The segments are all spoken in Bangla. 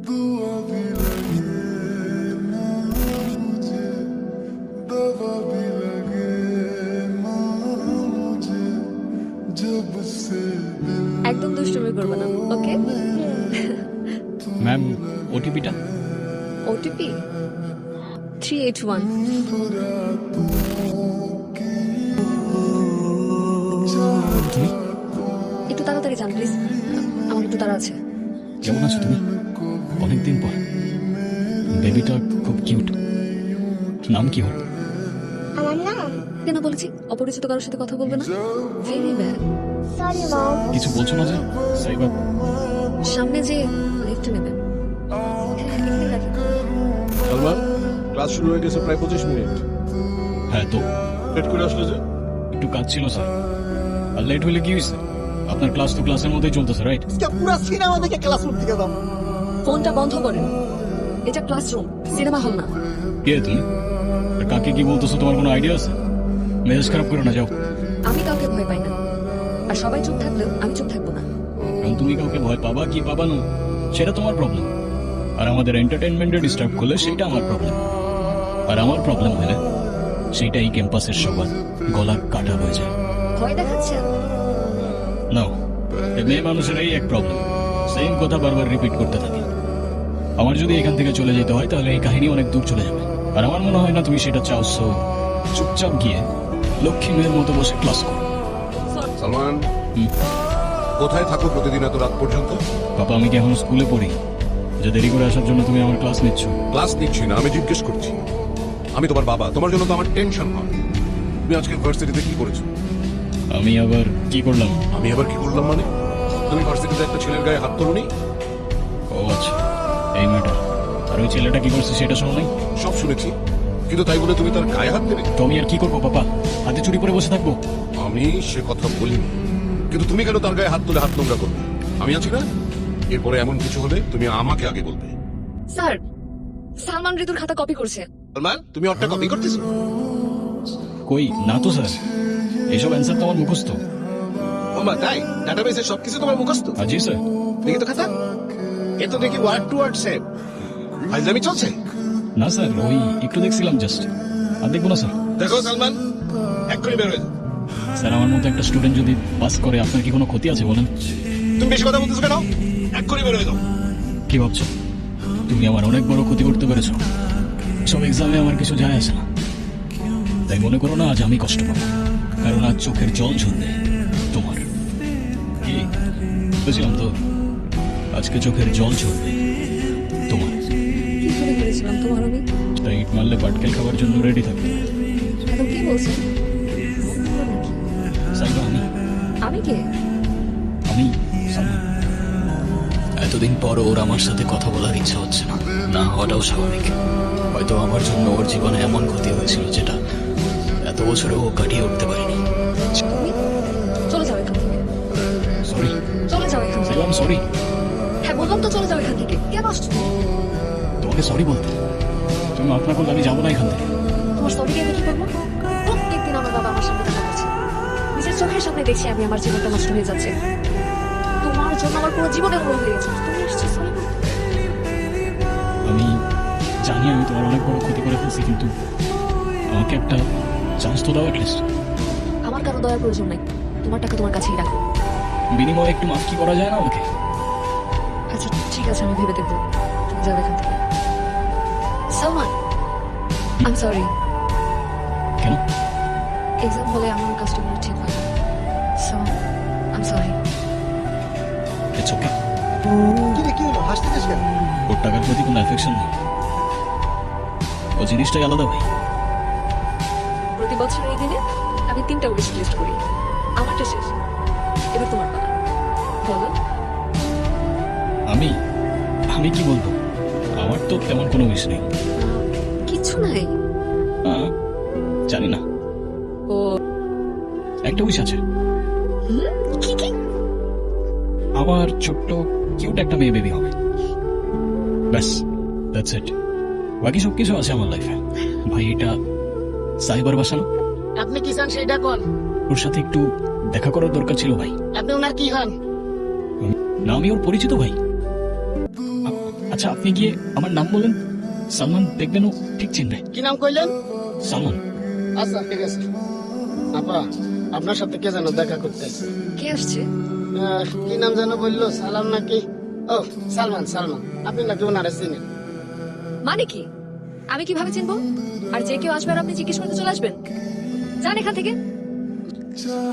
दुआ भी लगे ना मुझे, दवा भी लगे ना मुझे, जब से दिल একদম দুষ্টুমি করবে না, ওকে? ম্যাম ওটিপিটা ওটিপি 381। তুমি একটু তাড়াতাড়ি যান প্লিজ, আমার একটু তাড়া আছে। কেমন আছো তুমি? অনেকদিন পর। বেবিটা খুব কিউট। নাম কি ওর? আমার নাম কেন বলেছি অপরিচিত কারোর সাথে কথা বলবে না? Very bad. Sorry mom. কিছু বলছো না যে? সাইবা সামনে যে লিফট নেবেন। এখানে রাখি। সালমান, ক্লাস শুরু হয়ে গেছে প্রায় 25 মিনিট। হ্যাঁ তো লেট করে আসলে যে? একটু কাজ ছিল স্যার। আর লেট হলে কি হয়েছে? আপনার ক্লাস তো ক্লাসের মধ্যেই চলতেছে, রাইট? পুরো সিনেমা দেখে ক্লাসরুম থেকে দাও। ফোনটা বন্ধ করেন, এটা ক্লাসরুম, সিনেমা হল না। কে তুমি? আর কাকে কি বলতেছো তোমার কোনো আইডিয়া আছে? মেজাজ খারাপ করো না, যাও। আমি কাউকে ভয় পাই না, আর সবাই চুপ থাকলেও আমি চুপ থাকবো না। কারণ তুমি কাউকে ভয় পাবা কি পাবা না সেটা তোমার প্রবলেম, আর আমাদের এন্টারটেইনমেন্টে ডিস্টার্ব করলে সেটা আমার প্রবলেম। আর আমার প্রবলেম হলে সেটা এই ক্যাম্পাসের সবার গলা কাটা হয়ে যায়। ভয় দেখাচ্ছেন? নাও, এই মেয়ে মানুষের এই এক প্রবলেম, সেম কথা বারবার রিপিট করতে থাকে। আমার যদি এখান থেকে চলে যেতে হয় তাহলে এই কাহিনী অনেক দূর চলে যাবে, আর আমার মনে হয় না তুমি সেটা চাও। সো চুপচাপ গিয়ে লক্ষ্মী মেয়ের মতো বসে ক্লাস করো। সালমান, হুম। কোথায় থাকো প্রতিদিন এত রাত পর্যন্ত? পাপা, আমি কি এখন স্কুলে পড়ি যে দেরি করে আসার জন্য তুমি আমার ক্লাস নিচ্ছ? ক্লাস নিচ্ছি না, আমি জিজ্ঞেস করছি। আমি তোমার বাবা, তোমার জন্য তো আমার টেনশন হয়। তুমি আজকে ভার্সিটিতে কি করেছো? আমি আবার কি করলাম? আমি আবার কি করলাম মানে? তুমি ভার্সিটিতে একটা ছেলের গায়ে হাত তোলনি? ও আচ্ছা, এই ম্যাটার। আর ওই ছেলেটা কি করছে সেটা শোনো নাই? সব শুনেছি, কিন্তু তাই বলে তুমি তার গায়ে হাত দেবে? তো আমি আর কি করবো পাপা? হাতে চুরি করে বসে থাকবো? আমি সে কথা বলিনি, কিন্তু তুমি কেন তার গায়ে হাত তুলে হাত নোংরা করবে? আমি আছি না? এরপরে এমন কিছু হলে তুমি আমাকে আগে বলবে। স্যার, সালমান ঋতুর খাতা কপি করছে। সালমান, তুমি ওরটা কপি করতেছো? কই না তো স্যার, এইসব অ্যান্সার তো আমার মুখস্থ। ওমা তাই? ডাটাবেসে সবকিছু তোমার মুখস্থ? জি স্যার। দেখি তো খাতা। এ তো দেখি ওয়ার্ড টু ওয়ার্ড সেম। ফাইজলামি চলছে? না স্যার, ওই একটু দেখছিলাম জাস্ট। আর দেখবো না স্যার। দেখো সালমান, এক্ষুনি বের হয়ে যাও। স্যার, আমার মতো একটা স্টুডেন্ট যদি পাস করে আপনার কি কোনো ক্ষতি আছে বলেন? তুমি বেশি কথা বলতেছো কেন? এক্ষুনি বের হয়ে যাও। কি ভাবছো তুমি আমার অনেক বড় ক্ষতি করতে পেরেছো? সব এক্সামে আমার কিছু যায় আসে না, তাই মনে করো না আজ আমি কষ্ট পাবো, কারণ আজ চোখের জল ঝরবে তোমার। কি বুঝলাম তো, আজকে চোখের জল ঝরবে তোমার। কি করে করেছিলাম তোমার আমি? তাই ইট মারলে পাটকেল খাওয়ার জন্য রেডি থাকবে। এখন কি বলছেন? সাইবা, আমি কে? আমি সালমান। এতদিন পর ওর আমার সাথে কথা বলার ইচ্ছা হচ্ছে না, না হওয়াটাও স্বাভাবিক। হয়তো আমার জন্য ওর জীবনে এমন ক্ষতি হয়েছিল যেটা এত বছরে ও কাটিয়ে উঠতে পারেনি। তুমি চলে যাও এখান থেকে। সরি চলে যাও এখান থেকে। সাইবা, সরি। হ্যাঁ বললাম তো চলে যাও এখান থেকে। কেন আসছো? তোমাকে সরি বলতে তুমি মাফ না করলে আমি যাবো না এখান থেকে। তোমার সরি দিয়ে আমি কি করবো? প্রত্যেকদিন আমার বাবা আমার সামনে দেখা করছে, নিজের চোখের সামনে দেখছি আমি আমার জীবনটা নষ্ট হয়ে যাচ্ছে। তোমার জন্য আমার পুরো জীবনে হলো হয়ে গেছে, তুমি এসছো সরি বলতে? আমি জানি আমি তোমার অনেক বড় ক্ষতি করে ফেলছি, কিন্তু আমাকে একটা চান্স তো দাও অ্যাটলিস্ট। আমার কারো দয়ার প্রয়োজন নাই, তোমার টাকা তোমার কাছেই রাখো। বিনিময়ে একটু মাফ কি করা যায় না আমাকে? আচ্ছা ঠিক আছে, আমি ভেবে দেখবো। তুমি যাও এখান থেকে। Salman, I am sorry. কেন? এক্সাম হলে আমার কাস্টমার ঠিক হয়, so I am sorry. It's okay. কি রে, কি হলো? হাসতেছিস কেন? ওর টাকার প্রতি কোনো অ্যাফেকশন নেই, ও জিনিসটাই আলাদা ভাই। প্রতি বছর এই দিনে আমি 3টা উইশ লিস্ট করি, আমারটা শেষ, এবার তোমার পালা। বলো। আমি আমি কি বলবো? আমার তো তেমন কোনো উইশ নেই। কিচ্ছু নাই? জানি না, ও একটা উইশ আছে। কি কি? আমার ছোট্ট কিউট একটা মেয়ে বেবি হবে, ব্যাস, দ্যাটস ইট। বাকি সব কিছু আছে আমার লাইফে। ভাই, এটা সাইবার বাসা না? আপনি কি চান সেটা কোন? ওর সাথে একটু দেখা করার দরকার ছিল ভাই। আপনি ওনার কি হন? না, আমি ওর পরিচিত ভাই। আচ্ছা আপনি গিয়ে আমার নাম বলেন, সালমান, দেখবেন ও ঠিক চিনবে। কি নাম কইলেন? সালমান। আচ্ছা ঠিক আছে। আপা, আপনার সাথে কে যেন দেখা করতে আসছে। কে আসছে? কি নাম যেন বললো, সালাম নাকি? ও সালমান, সালমান। আপনি নাকি ওনারে চিনেন? মানে কি? আমি কিভাবে চিনবো? আর যে কেউ আসবে আর আপনি জিজ্ঞেস করতে চলে আসবেন? যান এখান থেকে।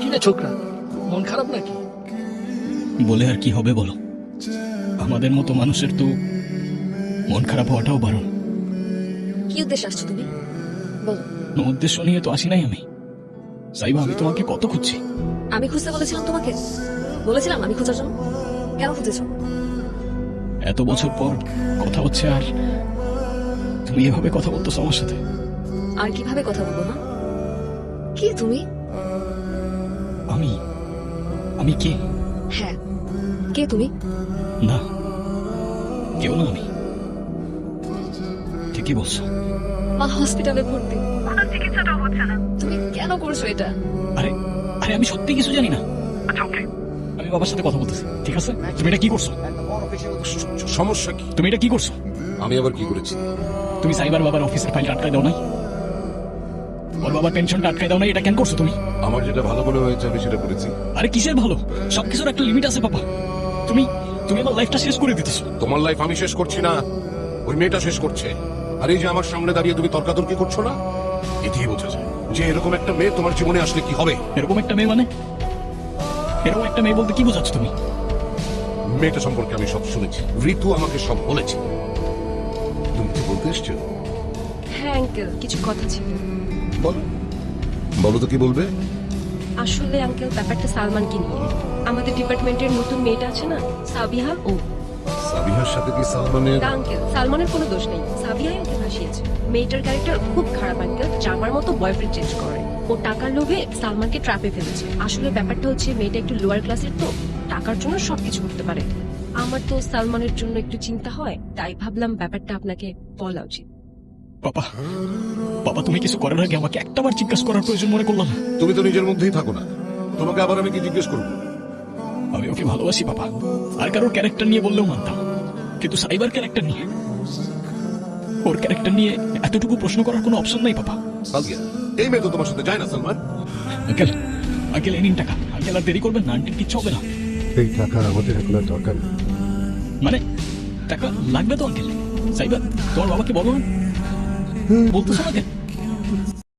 কি রে ছোকরা, মন খারাপ নাকি? বলে আর কি হবে বলো, আমাদের মতো মানুষের তো মন খারাপ হওয়াটাও বারণ। কি উদ্দেশ্যে আসছো তুমি? বলো। কোনো উদ্দেশ্য নিয়ে তো আসি নাই আমি। সাইবা, আমি তোমাকে কত খুঁজছি। আমি খুঁজতে বলেছিলাম তোমাকে? বলেছিলাম আমি খোঁজার জন্য? কেন খুঁজেছো? এত বছর পর কথা হচ্ছে আর তুমি এভাবে কথা বলতেছো আমার সাথে। আর কিভাবে কথা বলবো না? কি তুমি? আমি আমি কে? হ্যাঁ, কে তুমি? না, কেউ না আমি। ঠিকই বলছো। মা হসপিটালে ভর্তি, কোনো চিকিৎসাটাও হচ্ছে না। তুমি কেন করছো এটা? আরে আরে আমি সত্যি কিছু জানি না। আমি বাবার সাথে কথা বলতেছি, ঠিক আছে? তুমি এটা কি করছো? একটা বড় পেশেন্ট সমস্যা কি? তুমি এটা কি করছো? আমি আবার কি করেছি? তুমি সাইবার বাবার অফিসের ফাইলটা আটকায় দাও নাই? ওর বাবার পেনশনটা আটকায় দাও নাই? এটা কেন করছো তুমি? আমার যেটা ভালো মনে হয়েছে আমি সেটা করেছি। আরে কিসের ভালো? সবকিছুর একটা লিমিট আছে বাবা। তুমি তুমি আমার লাইফটা শেষ করে দিতেছো। তোমার লাইফ আমি শেষ করছি না, ওই মেয়েটা শেষ করছে। আর এই যে আমার সামনে দাঁড়িয়ে তুমি তর্কাতর্কি করছো না, এতেই বোঝা যায় যে এরকম একটা মেয়ে তোমার জীবনে আসলে কি হবে। এরকম একটা মেয়ে মানে? এরকম একটা মেয়ে বলতে কি বোঝাচ্ছ তুমি? মেয়েটা সম্পর্কে আমি সব শুনেছি, ঋতু আমাকে সব বলেছে। তুমি কি বলতে এসছো? হ্যাঁ আঙ্কেল, কিছু কথা ছিল। বলো, বলো তো কি বলবে? আসলে আঙ্কেল ব্যাপারটা সালমানকে নিয়ে। আমাদের ডিপার্টমেন্টের নতুন মেয়েটা আছে না, সাবিহা, ও। সাবিহার সাথে কি সালমানের? না আঙ্কেল, সালমানের কোনো দোষ নেই, সাবিহাই ওকে ভাসিয়েছে। মেয়েটার ক্যারেক্টার খুব খারাপ আঙ্কেল, জামার মতো বয়ফ্রেন্ড চেঞ্জ করে। ও টাকার লোভে সালমানকে ট্র্যাপে ফেলেছে। আসলে ব্যাপারটা হচ্ছে মেয়েটা একটু লোয়ার ক্লাসের, তো টাকার জন্য সবকিছু করতে পারে। আমার তো সালমানের জন্য একটু চিন্তা হয়, তাই ভাবলাম ব্যাপারটা আপনাকে বলা উচিত। বাবা, বাবা তুমি কিছু করার আগে আমাকে একটাবার জিজ্ঞাসা করার প্রয়োজন মনে করলো না? তুমি তো নিজের মধ্যেই থাকো না, তোমাকে আবার আমি কি জিজ্ঞেস করবো? আমি ওকে ভালোবাসি বাবা, আর কারোর ক্যারেক্টার নিয়ে বললেও মানতাম, কিন্তু সাইবার ক্যারেক্টার নিয়ে, ওর ক্যারেক্টার নিয়ে এতটুকু প্রশ্ন করার কোনো অপশন নাই বাবা। সালগিয়া, এই মেয়ে তো তোমার সাথে যায় না সালমান। আঙ্কেল, আঙ্কেল এই নিন টাকা। আঙ্কেল আর দেরি করবেন না, আন্টির কিচ্ছু হবে না। এই টাকা আমাদের এখন আর দরকার নেই। মানে টাকা লাগবে তো আঙ্কেল? সাইবার, তোমার বাবাকে বলো না, বলতেছো না কেন?